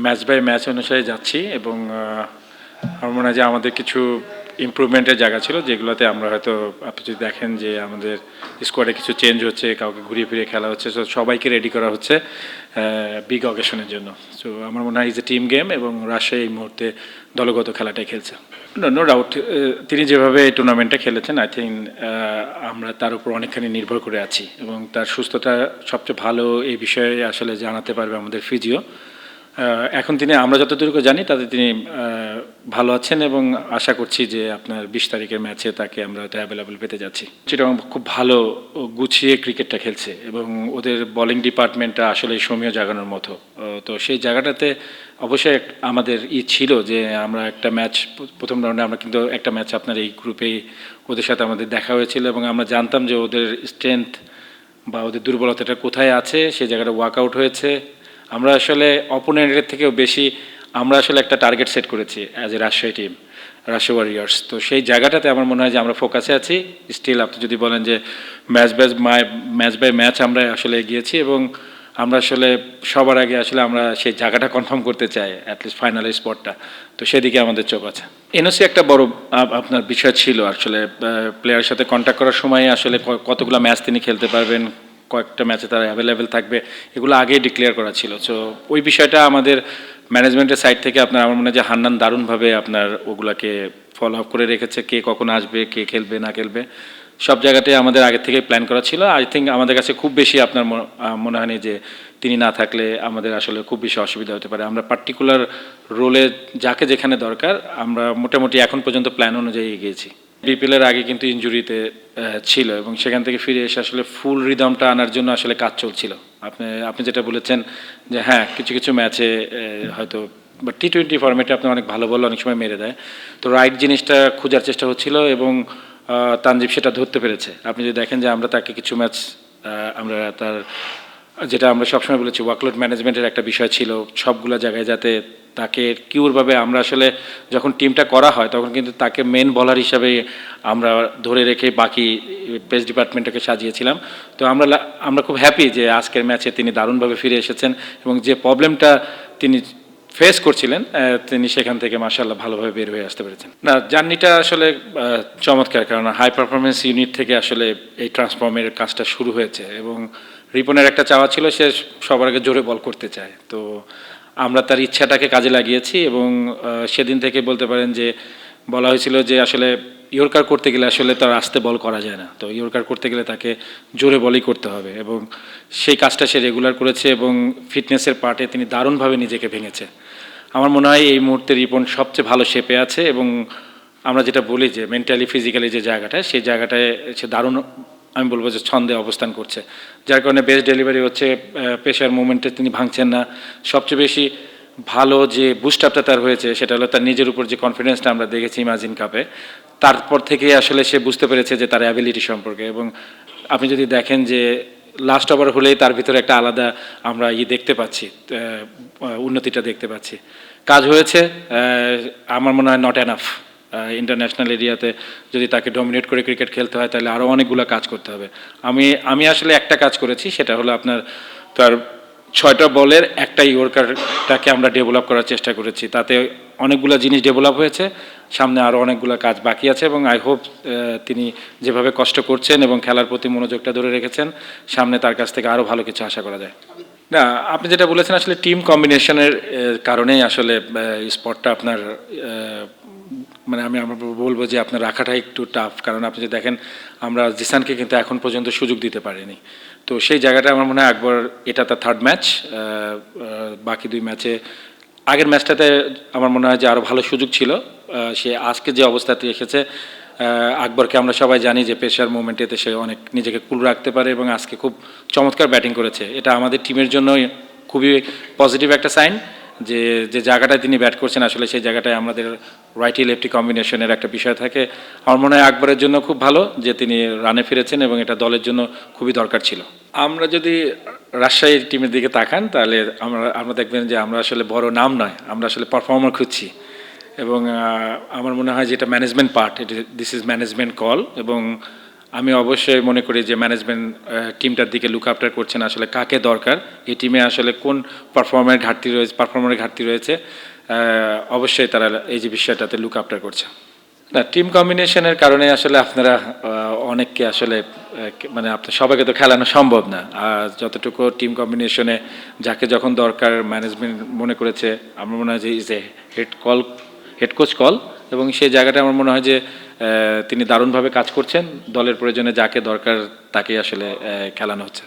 Match by match অনুসারে যাচ্ছি এবং আমার মনে হয় যে আমাদের কিছু ইমপ্রুভমেন্টের জায়গা ছিল যেগুলোতে আমরা হয়তো আপনি যদি দেখেন যে আমাদের স্কোয়াডে কিছু চেঞ্জ হচ্ছে, কাউকে ঘুরিয়ে ফিরিয়ে খেলা হচ্ছে, সো সবাইকে রেডি করা হচ্ছে বিগ অকেশনের জন্য। সো আমার মনে হয় ইজ এ টিম গেম এবং রাজশাহী এই মুহূর্তে দলগত খেলাটাই খেলছে। নো ডাউট তিনি যেভাবে এই টুর্নামেন্টটা খেলেছেন আই থিঙ্ক আমরা তার উপর অনেকখানি নির্ভর করে আছি এবং তার সুস্থতা সবচেয়ে ভালো এই বিষয়ে আসলে জানাতে পারবে আমাদের ফিজিও। এখন তিনি আমরা যতটুকু জানি তাতে তিনি ভালো আছেন এবং আশা করছি যে আপনার 20 তারিখের ম্যাচে তাকে আমরা হয়তো অ্যাভেলেবল পেতে যাচ্ছি। চিটাগং খুব ভালো গুছিয়ে ক্রিকেটটা খেলছে এবং ওদের বোলিং ডিপার্টমেন্টটা আসলে সমীহ জাগানোর মতো। তো সেই জায়গাটাতে অবশ্যই আমাদের ছিল যে আমরা একটা ম্যাচ প্রথম রাউন্ডে আমরা কিন্তু একটা ম্যাচ আপনার এই গ্রুপেই ওদের সাথে আমাদের দেখা হয়েছিল এবং আমরা জানতাম যে ওদের স্ট্রেংথ বা ওদের দুর্বলতাটা কোথায় আছে, সেই জায়গাটা ওয়ার্কআউট হয়েছে। আমরা আসলে অপোনেন্টের থেকেও বেশি আমরা আসলে একটা টার্গেট সেট করেছি as a Rajshahi team, Rajshahi warriors. তো সেই জায়গাটাতে আমার মনে হয় যে আমরা ফোকাসে আছি। স্টিল আপনি যদি বলেন যে ম্যাচ বাই ম্যাচ আমরা আসলে এগিয়েছি এবং আমরা আসলে সবার আগে আসলে আমরা সেই জায়গাটা কনফার্ম করতে চাই, অ্যাটলিস্ট ফাইনালের স্পটটা। তো সেদিকে আমাদের চোখ আছে। এনওসি একটা বড় আপনার বিষয় ছিল আসলে প্লেয়ারের সাথে কন্ট্যাক্ট করার সময় আসলে কতগুলো ম্যাচ তিনি খেলতে পারবেন, কয়েকটা ম্যাচে তারা অ্যাভেলেবেল থাকবে, এগুলো আগেই ডিক্লেয়ার করা ছিল। সো ওই বিষয়টা আমাদের ম্যানেজমেন্টের সাইড থেকে আপনার আমার মনে হয় যে হান্নান দারুণভাবে আপনার ওগুলাকে ফলো আপ করে রেখেছে, কে কখন আসবে, কে খেলবে না খেলবে, সব জায়গাতে আমাদের আগে থেকে প্ল্যান করা ছিল। আই থিঙ্ক আমাদের কাছে খুব বেশি আপনার মনে হয়নি যে তিনি না থাকলে আমাদের আসলে খুব বেশি অসুবিধা হতে পারে। আমরা পার্টিকুলার রোলে যাকে যেখানে দরকার আমরা মোটামুটি এখন পর্যন্ত প্ল্যান অনুযায়ী এগিয়েছি। বিপিএলের আগে কিন্তু ইনজুরিতে ছিল এবং সেখান থেকে ফিরে এসে আসলে ফুল রিদমটা আনার জন্য আসলে কাজ চলছিল। আপনি যেটা বলেছেন যে হ্যাঁ কিছু কিছু ম্যাচে হয়তো বা টি-20 ফরম্যাটে আপনি অনেক ভালো বল অনেক সময় মেরে দেয়, তো রাইট জিনিসটা খোঁজার চেষ্টা হচ্ছিল এবং তানজিব সেটা ধরতে পেরেছে। আপনি যদি দেখেন যে আমরা তাকে কিছু ম্যাচ আমরা তার যেটা আমরা সবসময় বলেছি ওয়ার্কলোড ম্যানেজমেন্টের একটা বিষয় ছিল, সবগুলো জায়গায় যাতে তাকে কিউরভাবে আমরা আসলে যখন টিমটা করা হয় তখন কিন্তু তাকে মেন বলার হিসাবে আমরা ধরে রেখে বাকি পেস ডিপার্টমেন্টটাকে সাজিয়েছিলাম। তো আমরা খুব হ্যাপি যে আজকের ম্যাচে তিনি দারুণভাবে ফিরে এসেছেন এবং যে প্রবলেমটা তিনি ফেস করছিলেন তিনি সেখান থেকে মাশাআল্লাহ ভালোভাবে বের হয়ে আসতে পেরেছেন। না, জার্নিটা আসলে চমৎকার, কারণ হাই পারফরমেন্স ইউনিট থেকে আসলে এই ট্রান্সফর্মের কাজটা শুরু হয়েছে এবং রিপনের একটা চাওয়া ছিল সে সবার আগে জোরে বল করতে চায়। তো আমরা তার ইচ্ছাটাকে কাজে লাগিয়েছি এবং সেদিন থেকে বলতে পারেন যে বলা হয়েছিল যে আসলে ইয়র্কার করতে গেলে আসলে তার আস্তে বল করা যায় না, তো ইয়র্কার করতে গেলে তাকে জোরে বলই করতে হবে এবং সেই কাজটা সে রেগুলার করেছে এবং ফিটনেসের পার্টে তিনি দারুণভাবে নিজেকে ভেঙেছে। আমার মনে হয় এই মুহূর্তে রিপন সবচেয়ে ভালো শেপে আছে এবং আমরা যেটা বলি যে মেন্টালি ফিজিক্যালি যে জায়গাটা সেই জায়গাটায় সে দারুণ আমি বলবো যে ছন্দে অবস্থান করছে, যার কারণে বেস্ট ডেলিভারি হচ্ছে, পেশার মুভমেন্টে তিনি ভাঙছেন না। সবচেয়ে বেশি ভালো যে বুস্ট আপটা তার হয়েছে সেটা হলো তার নিজের উপর যে কনফিডেন্সটা আমরা দেখেছি ইমাজিন কাপে, তারপর থেকে আসলে সে বুঝতে পেরেছে যে তার অ্যাবিলিটি সম্পর্কে। এবং আপনি যদি দেখেন যে লাস্ট ওভার হলেই তার ভিতরে একটা আলাদা আমরা দেখতে পাচ্ছি, উন্নতিটা দেখতে পাচ্ছি। কাজ হয়েছে, আমার মনে হয় নট এনাফ। ইন্টারন্যাশনাল এরিয়াতে যদি তাকে ডমিনেট করে ক্রিকেট খেলতে হয় তাহলে আরও অনেকগুলো কাজ করতে হবে। আমি আসলে একটা কাজ করেছি, সেটা হলো আপনার তার 6টা বলের একটা ইয়র্কারটাকে আমরা ডেভেলপ করার চেষ্টা করেছি, তাতে অনেকগুলো জিনিস ডেভেলপ হয়েছে, সামনে আরও অনেকগুলো কাজ বাকি আছে এবং আই হোপ তিনি যেভাবে কষ্ট করছেন এবং খেলার প্রতি মনোযোগটা ধরে রেখেছেন, সামনে তার কাছ থেকে আরও ভালো কিছু আশা করা যায়। না, আপনি যেটা বলেছেন আসলে টিম কম্বিনেশনের কারণেই আসলে স্পটটা আপনার মানে আমি বলবো যে আপনার রাখাটা একটু টাফ, কারণ আপনি যদি দেখেন আমরা জিসানকে কিন্তু এখন পর্যন্ত সুযোগ দিতে পারিনি। তো সেই জায়গাটা আমার মনে হয় আকবর, এটা তার থার্ড ম্যাচ, বাকি 2 ম্যাচে আগের ম্যাচটাতে আমার মনে হয় যে আরও ভালো সুযোগ ছিল। সে আজকে যে অবস্থাতে এসেছে, আকবরকে আমরা সবাই জানি যে পেশার মুভমেন্টেতে সে অনেক নিজেকে কুল রাখতে পারে এবং আজকে খুব চমৎকার ব্যাটিং করেছে। এটা আমাদের টিমের জন্য খুবই পজিটিভ একটা সাইন যে যে জায়গাটায় তিনি ব্যাট করছেন আসলে সেই জায়গাটায় আমাদের রাইটি লেফটি কম্বিনেশনের একটা বিষয় থাকে। আমার মনে হয় আকবরের জন্য খুব ভালো যে তিনি রানে ফিরেছেন এবং এটা দলের জন্য খুবই দরকার ছিল। আমরা যদি রাজশাহীর টিমের দিকে তাকান তাহলে আমরা দেখবেন যে আমরা আসলে বড় নাম নয়, আমরা আসলে পারফর্মার খুঁজছি এবং আমার মনে হয় যে এটা management part, this is management call এবং আমি অবশ্যই মনে করি যে ম্যানেজমেন্ট টিমটার দিকে লুক আফটার করছেন আসলে কাকে দরকার এই টিমে আসলে কোন পারফর্মারের ঘাটতি রয়েছে অবশ্যই তারা এই যে বিষয়টাতে লুক আফটার করছে না টিম কম্বিনেশনের কারণে আসলে আপনারা অনেককে আসলে মানে আপনার সবাইকে তো খেলানো সম্ভব না আর যতটুকু টিম কম্বিনেশনে যাকে যখন দরকার ম্যানেজমেন্ট মনে করেছে আমার মনে হয় যে is a head coach call এবং সেই জায়গাটা আমার মনে হয় যে তিনি দারুণভাবে কাজ করছেন দলের প্রয়োজনে যাকে দরকার তাকেই আসলে খেলানো হচ্ছে